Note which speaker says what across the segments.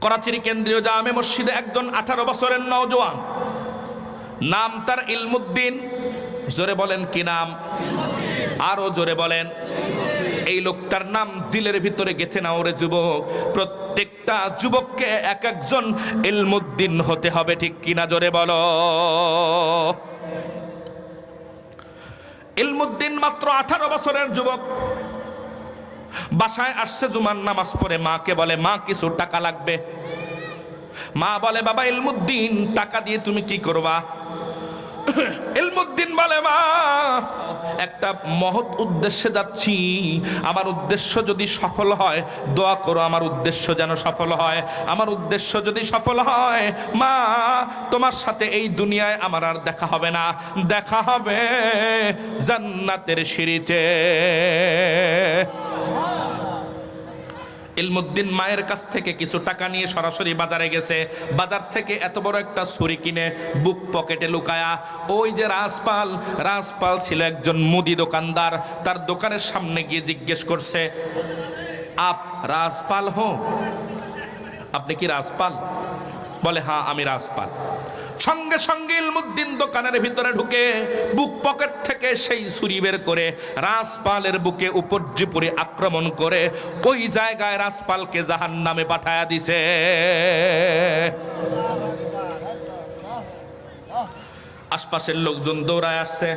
Speaker 1: করাচির কেন্দ্রীয় জামে মসজিদে একজন 18 বছরের নওজোয়ান, নাম তার ইলমুদ্দিন। জোরে বলেন কি নাম? আরো জোরে বলেন। এই লোকটার নাম দিলের ভিতরে গেঁথে নাও রে যুবক, প্রত্যেকটা যুবককে এক একজন ইলমুদ্দিন হতে হবে, ঠিক কিনা জোরে বলো। ইলমুদ্দিন মাত্র 18 বছরের যুবক, বাসায় আসছে জুমার নামাজ পড়ে, মাকে বলে মা কিছু টাকা লাগবে। মা বলে বাবা ইলমুদ্দিন টাকা দিয়ে তুমি কি করবা? ইলমুদ্দিন বলে মা একটা মহৎ উদ্দেশ্যে যাচ্ছি, আমার উদ্দেশ্য যদি সফল হয় দোয়া করো আমার উদ্দেশ্য যেন সফল হয়। আমার উদ্দেশ্য যদি সফল হয় মা তোমার সাথে এই দুনিয়ায় আমার আর দেখা হবে না, দেখা হবে জান্নাতের সিঁড়িতে। ইলমুদ্দিন মায়ের কাছ থেকে কিছু টাকা নিয়ে সরাসরি বাজারে গেছে। বাজার থেকে এত বড় একটা ছুরি কিনে বুক পকেটে লুকায়া, ওই যে রাজপাল ছিল একজন মুদি দোকানদার, তার দোকানের সামনে গিয়ে জিজ্ঞেস করছে, আপ রাজপাল হো? আপনি কি রাজপাল? বলে হ্যাঁ আমি রাজপাল। সঙ্গে সঙ্গে ইলমুদ্দিন দোকানের ভিতরে ঢুকে বুক পকেট থেকে সেই ছুরি বের করে রাজপালের বুকে উপর্যুপরি আক্রমণ করে ওই জায়গায় রাজপালকে জাহান্নামে পাঠায়া দিছে। আশপাশের লোকজন দৌড়ায় আসছে,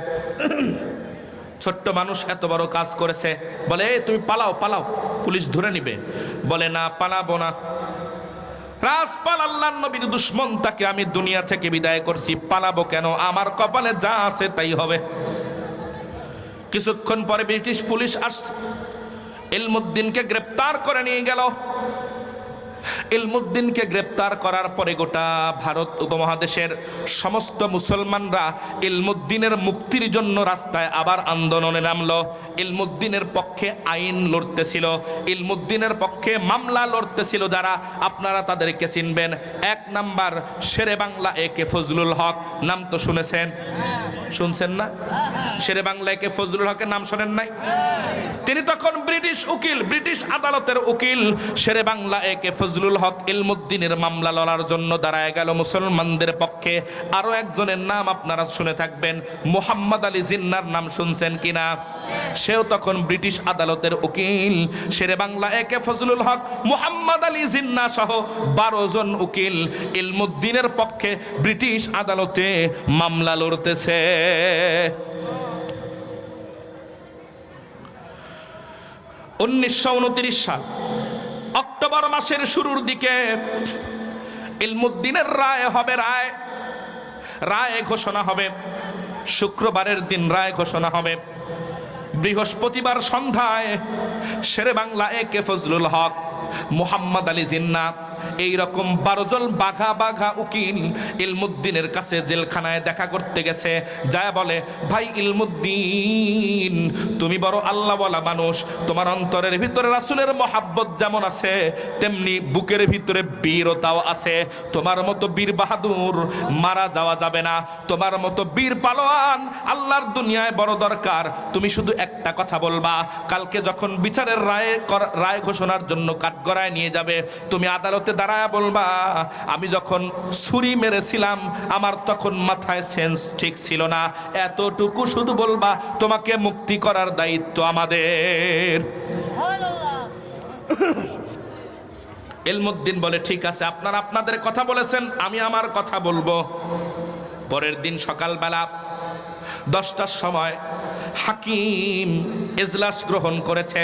Speaker 1: ছোট্ট মানুষ এত বড় কাজ করেছে, বলে তুমি পালাও পালাও, পুলিশ ধরে নিবে। বলে না পালাবো না, রাজপাল আল্লাহর নবীর দুশমন, তাকে আমি দুনিয়া থেকে বিদায় করছি, পালাবো কেন? আমার কপালে যা আছে তাই হবে। কিছুক্ষণ পরে ব্রিটিশ পুলিশ আসছে, ইলমুদ্দিনকে গ্রেপ্তার করে নিয়ে গেল। ইলমুদ্দিনকে গ্রেপ্তার করার পরে গোটা ভারত উপমহাদেশের সমস্ত মুসলমানরা ইলমুদ্দিনের মুক্তির জন্য রাস্তায় আবার আন্দোলনে নামলো। ইলমুদ্দিনের পক্ষে আইন লড়তেছিল, ইলমুদ্দিনের পক্ষে মামলা লড়তেছিল যারা, আপনারা তাদেরকে চিনবেন। 1 নাম্বার শেরে বাংলা একে ফজলুল হক, নাম তো শুনেছেন, শুনছেন না? শেরে বাংলা একে ফজলুল হকের নাম শোনেন নাই? তিনি তখন ব্রিটিশ উকিল, ব্রিটিশ আদালতের উকিল। শেরে বাংলা একে ফজলুল হক ইলমুদ্দিনের মামলা লড়ার জন্য দাঁড়ায় গেল মুসলমানদের পক্ষে। আরো একজনের নাম আপনারা শুনে থাকবেন, মোহাম্মদ আলী জিন্নার নাম শুনছেন কিনা? সেও তখন ব্রিটিশ আদালতের উকিল। শেরে বাংলা একে ফজলুল হক, মোহাম্মদ আলী জিন্না সহ 12 জন উকিল ইলমুদ্দিনের পক্ষে ব্রিটিশ আদালতে মামলা লড়তেছে। 1929 সাল অক্টোবর মাসের শুরুর দিকে ইলমুদ্দিনের রায় হবে, রায় ঘোষণা হবে। শুক্রবারের দিন রায় ঘোষণা হবে। বৃহস্পতিবার সন্ধ্যায় শেরে বাংলা একে ফজলুল হক, মোহাম্মদ আলী জিন্না এইরকম 12 জন বাঘা উকিল ইলমুদ্দিনের কাছে জেলখানায় দেখা করতে গেছে। যায় বলে, ভাই ইলমুদ্দিন তুমি বড় আল্লাহওয়ালা মানুষ, তোমার অন্তরের ভিতরে রাসূলের মহাব্বত যেমন আছে তেমনি বুকের ভিতরে বীরতাও আছে। তোমার মতো বীর বাহাদুর মারা যাওয়া যাবে না, তোমার মতো বীর পালোয়ান আল্লাহর দুনিয়ায় বড় দরকার। তুমি শুধু একটা কথা বলবা, কালকে যখন বিচারের রায় ঘোষণার জন্য কাঠগড়ায় নিয়ে যাবে, তুমি আদালতে দাঁড়ায় বলবা, আমি যখন ছুরি মেরেছিলাম আমার তখন মাথায় সেন্স ঠিক ছিল না, এতটুকু শুধু বলবা, তোমাকে মুক্তি করার দায়িত্ব আমাদের। ইলমুদ্দিন বলে ঠিক আছে, আপনারা আপনাদের কথা বলেছেন, আমি আমার কথা বলবো। পরের দিন সকালবেলা 10টার সময় হাকিম এজলাস গ্রহণ করেছে।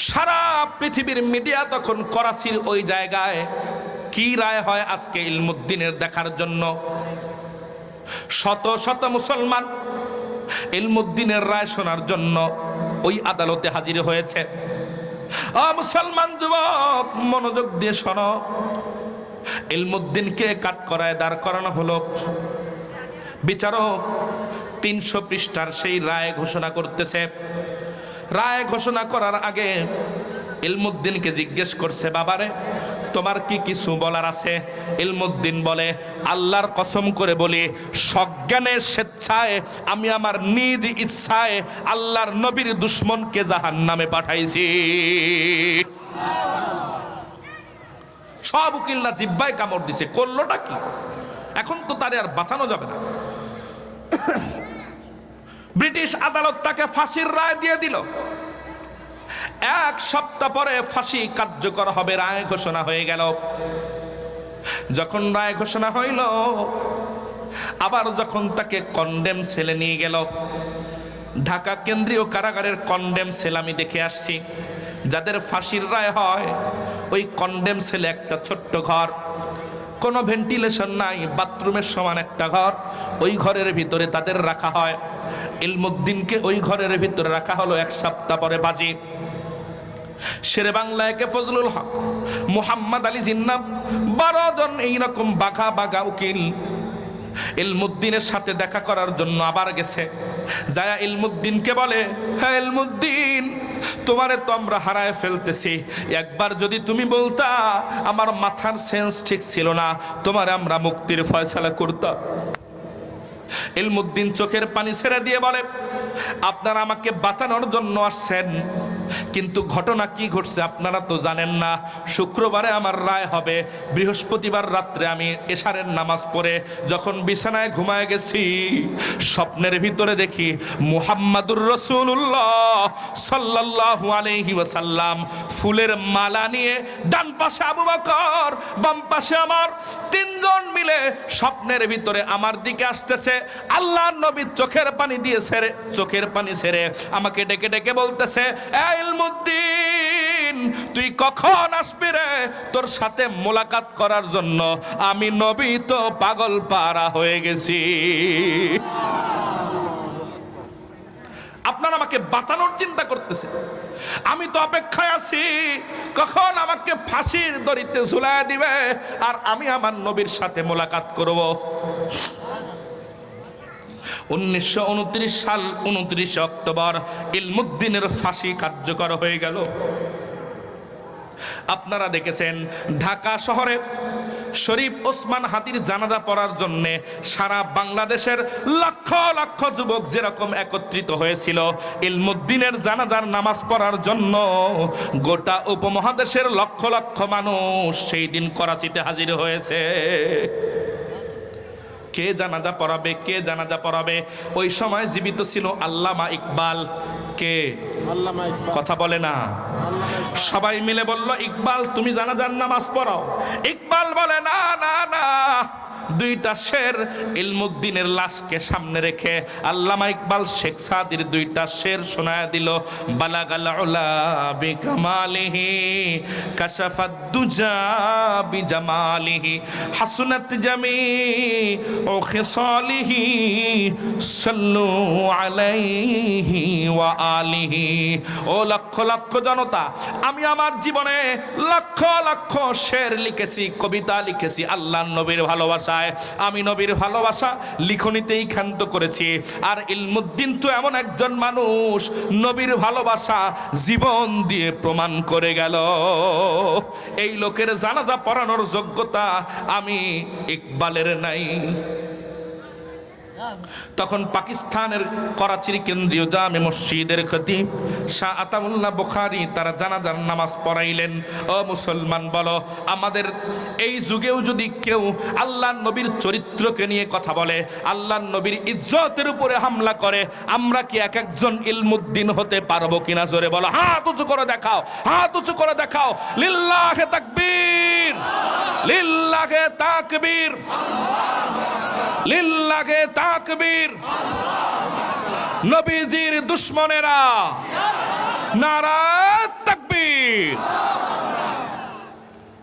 Speaker 1: সারা পৃথিবীর মিডিয়া তখন করাচির ওই জায়গায় কি রায় হয় আজকে ইলমুদ্দিনের দেখার জন্য। শত শত মুসলমান ইলমুদ্দিনের রায় শোনার জন্য ওই আদালতে হাজির হয়েছে। মুসলমান যুবক মনোযোগ দিয়ে শোনো, ইলমুদ্দিনকে কাঠগড়ায় দাঁড় করানো হলো। বিচারক 300 পৃষ্ঠার সেই রায় ঘোষণা করতেছে। রায় ঘোষণা করার আগে ইলমুদ্দিনকে জিজ্ঞেস করছে, বাবারে তোমার কি কিছু বলার আছে? ইলমুদ্দিন বলে, আল্লাহর কসম করে বলি, সজ্ঞানে স্বেচ্ছায় আমি আমার নিজ ইচ্ছায় আল্লাহর নবীর দুশমনকে জাহান্নামে পাঠাইছি। সব উকিলরা জিব্বায় কামড় দিছে, করলোটা কি? এখন তো তারে আর বাঁচানো যাবে না। ব্রিটিশ আদালত তাকে ফাঁসির রায় দিয়ে দিল। 1 সপ্তাহ পরে ফাঁসি কার্যকর হবে, রায় ঘোষণা হয়ে গেল। যখন রায় ঘোষণা হইল, আবার যখন তাকে কন্ডেম সেলে নিয়ে গেল, ঢাকা কেন্দ্রীয় কারাগারের কন্ডেম সেল আমি দেখে আসছি। যাদের ফাঁসির রায় হয়, ওই কন্ডেম সেলে একটা ছোট্ট ঘর, কোনো ভেন্টিলেশন নাই, বাথরুমের সমান একটা ঘর, ওই ঘরের ভিতরে তাদের রাখা হয়। ইলমুদ্দিনকে ওই ঘরের ভিতরে রাখা হলো 1 সপ্তাহ পরে বাজি। শেরে বাংলায় কে ফজলুল হক, মুহাম্মদ আলী জিন্নাহ, 12 জন এইরকম বাঘা বাঘা উকিল ইলমুদ্দিনের সাথে দেখা করার জন্য আবার গেছে। যায়া ইলমুদ্দিনকে বলে, হ্যাঁ ইলমুদ্দিন, তোমারে তো আমরা হারায় ফেলতেছি, একবার যদি তুমি বলতা, আমার মাথার সেন্স ঠিক ছিল না, তোমারে আমরা মুক্তির ফয়সালা করতাম। ইলমুদ্দিন চোখের পানি ছেড়ে দিয়ে বলে, আপনারা আমাকে বাঁচানোর জন্য আসছেন, কিন্তু ঘটনা কি ঘটছে আপনারা তো জানেন না। শুক্রবারে আমার রায় হবে, বৃহস্পতিবার রাত্রে আমি এশারের নামাজ পড়ে যখন বিছানায় ঘুমায় গেছি, স্বপ্নের ভিতরে দেখি মুহাম্মাদুর রাসূলুল্লাহ সাল্লাল্লাহু আলাইহি ওয়াসাল্লাম ফুলের মালা নিয়ে, ডান পাশে আবু বকর, বাম পাশে আমার, 3 জন মিলে স্বপ্নের ভিতরে আমার দিকে আসতেছে। আল্লাহর নবী চোখের পানি ছেড়ে আমাকে ডেকে ডেকে বলতেছে, ইলমুদ্দিন, তুই কখন আসবি রে? তোর সাথে মোলাকাত করার জন্য আমি নবী তো পাগল পারা হয়ে গেছি। আপনারা আমাকে বাঁচানোর চিন্তা করতেছে, আমি তো অপেক্ষায় আছি কখন আমাকে ফাঁসির দড়িতে ঝুলায় দিবে আর আমি আমার নবীর সাথে মোলাকাত করব। 1929 সাল 29 অক্টোবর ইলমুদ্দিনের ফাঁসি কার্যকর হয়ে গেল। আপনারা দেখেছেন ঢাকা শহরে শরীফ ওসমান হাদির জানাজা পড়ার জন্য সারা বাংলাদেশের লক্ষ লক্ষ যুবক যেরকম একত্রিত হয়েছিল ইলমুদ্দিনের জানাজার নামাজ পড়ার জন্য, গোটা উপমহাদেশের লক্ষ লক্ষ মানুষ সেই দিন করাচিতে হাজির হয়েছে। কে জানাজা পড়াবে? ওই সময় জীবিত ছিল আল্লামা ইকবাল। কে? আল্লামা ইকবাল। কথা বলে না। সবাই মিলে বলল, ইকবাল তুমি জানাজার নামাজ পড়াও। ইকবাল বলে, না না না, 2টা শের ইলমুদ্দিনের লাশকে সামনে রেখে আল্লামা ইকবাল শেখ সাদির 2টা শের শোনায় দিল। বালাগাল উলা বিকামালিহি কাশাফাদ দুজা বিজামালিহি হাসনাত জামিউ খিসালিহি সাল্লু আলাইহি ওয়া আলিহি। ও লক্ষ লক্ষ জনতা, আমি আমার জীবনে লক্ষ লক্ষ শের লিখেছি, কবিতা লিখেছি আল্লাহর নবীর ভালোবাসায়। আমি নবীর ভালোবাসা লিখনিতেই ক্ষান্ত করেছি। আর ইলমুদ্দিন তো এমন একজন মানুষ, নবীর ভালোবাসা জীবন দিয়ে প্রমাণ করে গেল। এই লোকের জানাজা পড়ানোর যোগ্যতা আমি ইকবালের নাই। তখন পাকিস্তানের করাচির কেন্দ্রীয় জামে মসজিদের খতিব শাহ আতাউল্লাহ বুখারী তারা জানাজার নামাজ পড়াইলেন। ও মুসলমান, বলো, আমাদের এই যুগেও যদি কেউ আল্লাহর নবীর চরিত্রকে নিয়ে কথা বলে, আল্লাহর নবীর ইজ্জতের উপরে হামলা করে, আমরা কি এক একজন ইলমুদ্দিন হতে পারবো কিনা? জোরে বলো, হাত উঁচু করে দেখাও, হাত উঁচু করে দেখাও। লিল্লাহে তাকবীর, লিল্লাহে তাকবীর, লিল্লাহে তাকবীর। নবীজির দুশমনেরা নারা তাকবীর।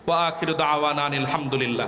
Speaker 1: ওয়া আখিরু দাওয়ানা আলহামদুলিল্লাহ।